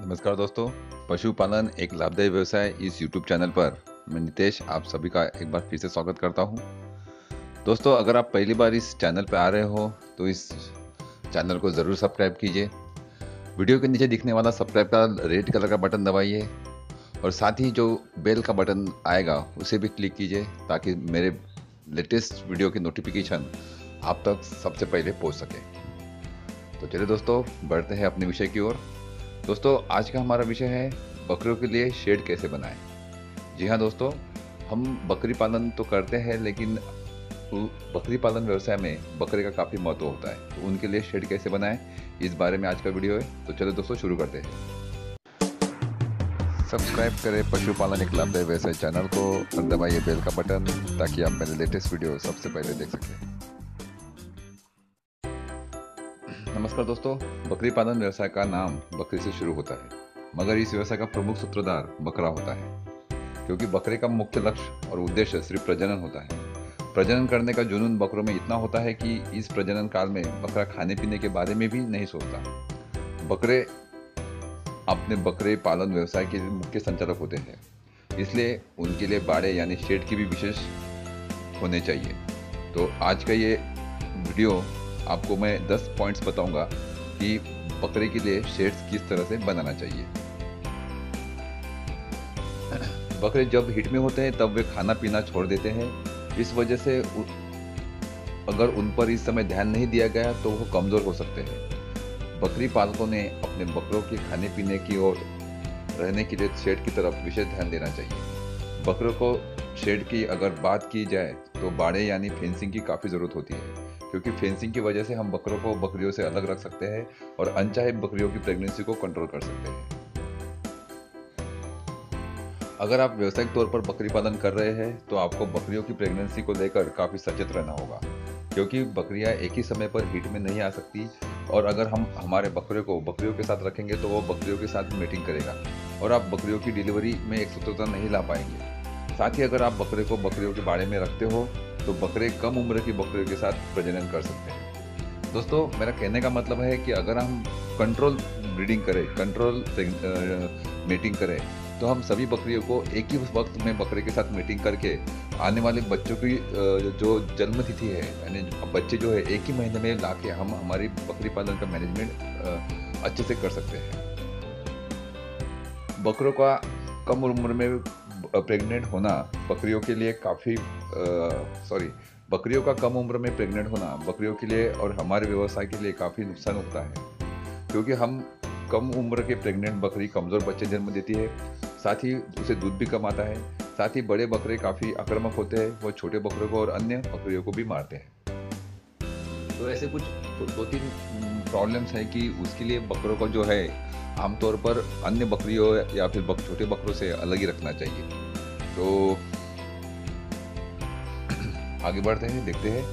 नमस्कार दोस्तों, पशुपालन एक लाभदायी व्यवसाय इस यूट्यूब चैनल पर मैं नितेश आप सभी का एक बार फिर से स्वागत करता हूं। दोस्तों, अगर आप पहली बार इस चैनल पर आ रहे हो तो इस चैनल को ज़रूर सब्सक्राइब कीजिए। वीडियो के नीचे दिखने वाला सब्सक्राइब का रेड कलर का बटन दबाइए और साथ ही जो बेल का बटन आएगा उसे भी क्लिक कीजिए ताकि मेरे लेटेस्ट वीडियो की नोटिफिकेशन आप तक सबसे पहले पहुंच सके। तो चलिए दोस्तों, बढ़ते हैं अपने विषय की ओर। दोस्तों, आज का हमारा विषय है बकरियों के लिए शेड कैसे बनाएं। जी हाँ दोस्तों, हम बकरी पालन तो करते हैं लेकिन बकरी पालन व्यवसाय में बकरे का काफ़ी महत्व होता है। तो उनके लिए शेड कैसे बनाएं, इस बारे में आज का वीडियो है। तो चलो दोस्तों, शुरू करते हैं। सब्सक्राइब करें पशुपालन एक लाभदायी व्यवसाय चैनल को और दबाइए बेल का बटन ताकि आप मेरे लेटेस्ट वीडियो सबसे पहले देख सकें। नमस्कार दोस्तों, बकरी पालन व्यवसाय का नाम बकरी से शुरू होता है, मगर इस व्यवसाय का प्रमुख सूत्रधार बकरा होता है, क्योंकि बकरे का मुख्य लक्ष्य और उद्देश्य सिर्फ प्रजनन होता है। प्रजनन करने का जुनून बकरों में इतना होता है कि इस प्रजनन काल में बकरा खाने पीने के बारे में भी नहीं सोचता। बकरे अपने बकरे पालन व्यवसाय के मुख्य संचालक होते हैं, इसलिए उनके लिए बाड़े यानी शेड की भी विशेष होने चाहिए। तो आज का ये वीडियो आपको मैं 10 पॉइंट्स बताऊंगा कि बकरे के लिए शेड्स किस तरह से बनाना चाहिए। बकरे जब हिट में होते हैं तब वे खाना पीना छोड़ देते हैं। इस वजह से अगर उन पर इस समय ध्यान नहीं दिया गया तो वो कमज़ोर हो सकते हैं। बकरी पालकों ने अपने बकरों के खाने पीने की और रहने के लिए शेड की तरफ विशेष ध्यान देना चाहिए। बकरों को शेड की अगर बात की जाए तो बाड़े यानी फेंसिंग की काफ़ी ज़रूरत होती है, क्योंकि फेंसिंग की वजह से हम बकरों को बकरियों से अलग रख सकते हैं और अनचाहे बकरियों की प्रेगनेंसी को कंट्रोल कर सकते हैं। अगर आप व्यावसायिक तौर पर बकरी पालन कर रहे हैं तो आपको बकरियों की प्रेगनेंसी को लेकर काफ़ी सचेत रहना होगा, क्योंकि बकरियां एक ही समय पर हीट में नहीं आ सकती और अगर हम हमारे बकरे को बकरियों के साथ रखेंगे तो वो बकरियों के साथ मीटिंग करेगा और आप बकरियों की डिलीवरी में एक सूत्रता नहीं ला पाएंगे। साथ ही अगर आप बकरे को बकरियों के बाड़े में रखते हो तो बकरे कम उम्र की बकरियों के साथ प्रजनन कर सकते हैं। दोस्तों, मेरा कहने का मतलब है कि अगर हम कंट्रोल ब्रीडिंग करें, कंट्रोल मीटिंग करें, तो हम सभी बकरियों को एक ही वक्त में बकरे के साथ मीटिंग करके आने वाले बच्चों की जो जन्म तिथि है यानी बच्चे जो है एक ही महीने में ला के हम हमारी बकरी पालन का मैनेजमेंट अच्छे से कर सकते हैं। बकरों का कम उम्र में प्रेग्नेंट होना बकरियों के लिए बकरियों का कम उम्र में प्रेग्नेंट होना बकरियों के लिए और हमारे व्यवसाय के लिए काफ़ी नुकसान होता है, क्योंकि हम कम उम्र के प्रेग्नेंट बकरी कमज़ोर बच्चे जन्म देती है, साथ ही उसे दूध भी कम आता है। साथ ही बड़े बकरे काफ़ी आक्रामक होते हैं, वो छोटे बकरों को और अन्य बकरियों को भी मारते हैं। तो ऐसे कुछ 2-3 प्रॉब्लम्स हैं कि उसके लिए बकरों को जो है आमतौर पर अन्य बकरियों या फिर छोटे बकरों से अलग ही रखना चाहिए। तो आगे बढ़ते हैं, देखते हैं।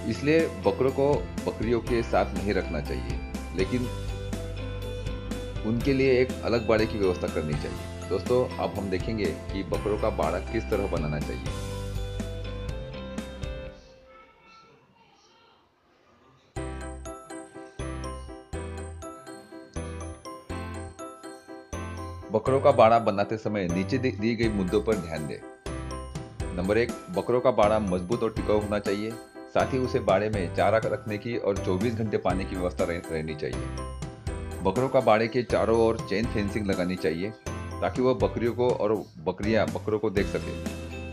इसलिए बकरों को बकरियों के साथ नहीं रखना चाहिए, लेकिन उनके लिए एक अलग बाड़े की व्यवस्था करनी चाहिए। दोस्तों, अब हम देखेंगे कि बकरों का बाड़ा किस तरह बनाना चाहिए। बकरों का बाड़ा बनाते समय नीचे दी गई मुद्दों पर ध्यान दें। नंबर 1, बकरों का बाड़ा मजबूत और टिकाऊ होना चाहिए। साथ ही उसे बाड़े में चारा रखने की और 24 घंटे पानी की व्यवस्था रहनी चाहिए। बकरों का बाड़े के चारों ओर चेन फेंसिंग लगानी चाहिए ताकि वह बकरियों को और बकरियां बकरों को देख सके।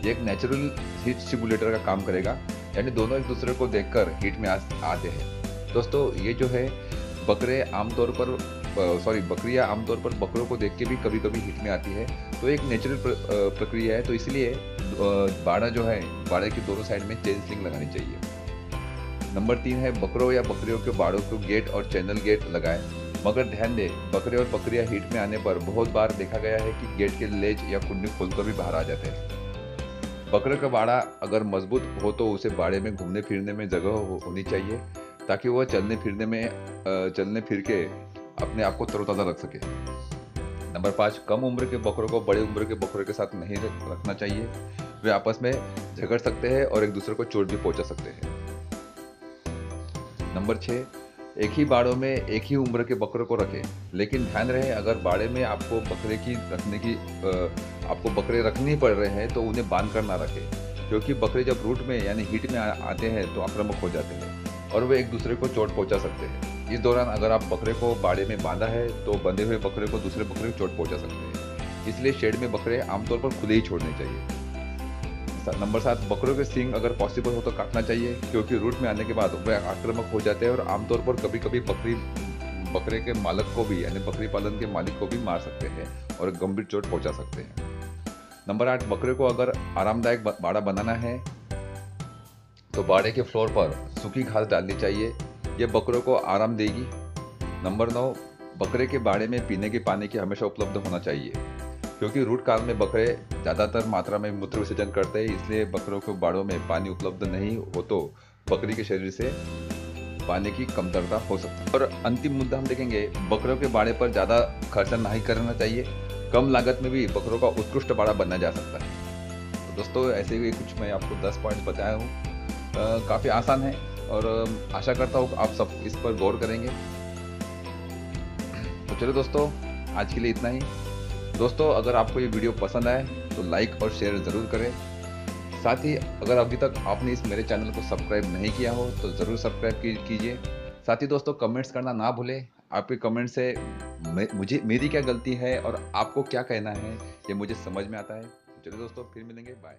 ये एक नेचुरल हीट सिमुलेटर का काम करेगा, यानी दोनों एक दूसरे को देखकर हीट में आते हैं। दोस्तों, ये जो है बकरियां आमतौर पर बकरों को देख के भी कभी कभी हिट में आती है, तो एक नेचुरल प्रक्रिया है। तो इसलिए बाड़ा जो है, बाड़े के दोनों साइड में चेन स्लिंग लगानी चाहिए। नंबर 3 है, बकरों या बकरियों के बाड़ों को गेट और चैनल गेट लगाएं, मगर ध्यान दें बकरे और बकरियां हीट में आने पर बहुत बार देखा गया है कि गेट के लेज या कुंडी खोलकर भी बाहर आ जाते हैं। बकरे का बाड़ा अगर मजबूत हो तो उसे बाड़े में घूमने फिरने में जगह होनी चाहिए ताकि वह चलने फिर के अपने आप को तरोताज़ा रख सके। नंबर 5, कम उम्र के बकरों को बड़े उम्र के बकरों के साथ नहीं रखना चाहिए। वे आपस में झगड़ सकते हैं और एक दूसरे को चोट भी पहुंचा सकते हैं। नंबर 6, एक ही बाड़ों में एक ही उम्र के बकरों को रखें, लेकिन ध्यान रहे अगर बाड़े में आपको आपको बकरे रखने पड़ रहे हैं तो उन्हें बांध कर ना रखें, क्योंकि बकरे जब रूट में यानी हीट में आते हैं तो आक्रामक हो जाते हैं और वे एक दूसरे को चोट पहुंचा सकते हैं। इस दौरान अगर आप बकरे को बाड़े में बांधा है तो बंधे हुए बकरे को दूसरे बकरे को चोट पहुंचा सकते हैं, इसलिए शेड में बकरे आमतौर पर खुले ही छोड़ने चाहिए। नंबर 7, बकरों के सींग अगर पॉसिबल हो तो काटना चाहिए, क्योंकि रूट में आने के बाद वे आक्रामक हो जाते हैं और आमतौर पर कभी कभी बकरे के मालक को भी यानी बकरी पालन के मालिक को भी मार सकते हैं और गंभीर चोट पहुंचा सकते हैं। नंबर 8, बकरे को अगर आरामदायक बाड़ा बनाना है तो बाड़े के फ्लोर पर सूखी घास डालनी चाहिए, यह बकरों को आराम देगी। नंबर 9, बकरे के बाड़े में पीने के पानी की हमेशा उपलब्ध होना चाहिए, क्योंकि रूट काल में बकरे ज़्यादातर मात्रा में मूत्र विसर्जन करते हैं, इसलिए बकरों को बाड़ों में पानी उपलब्ध नहीं हो तो बकरी के शरीर से पानी की कमतरता हो सकती है। और अंतिम मुद्दा हम देखेंगे, बकरों के बाड़े पर ज़्यादा खर्चा नहीं करना चाहिए, कम लागत में भी बकरों का उत्कृष्ट बाड़ा बनना जा सकता है। तो दोस्तों ऐसे ही कुछ मैं आपको 10 पॉइंट्स बताया हूँ, काफ़ी आसान है और आशा करता हूँ आप सब इस पर गौर करेंगे। तो चलो दोस्तों, आज के लिए इतना ही। दोस्तों अगर आपको ये वीडियो पसंद आए तो लाइक और शेयर ज़रूर करें। साथ ही अगर अभी तक आपने इस मेरे चैनल को सब्सक्राइब नहीं किया हो तो ज़रूर सब्सक्राइब कीजिए। साथ ही दोस्तों कमेंट्स करना ना भूलें, आपके कमेंट से मेरी क्या गलती है और आपको क्या कहना है ये मुझे समझ में आता है। चलिए दोस्तों, फिर मिलेंगे, बाय।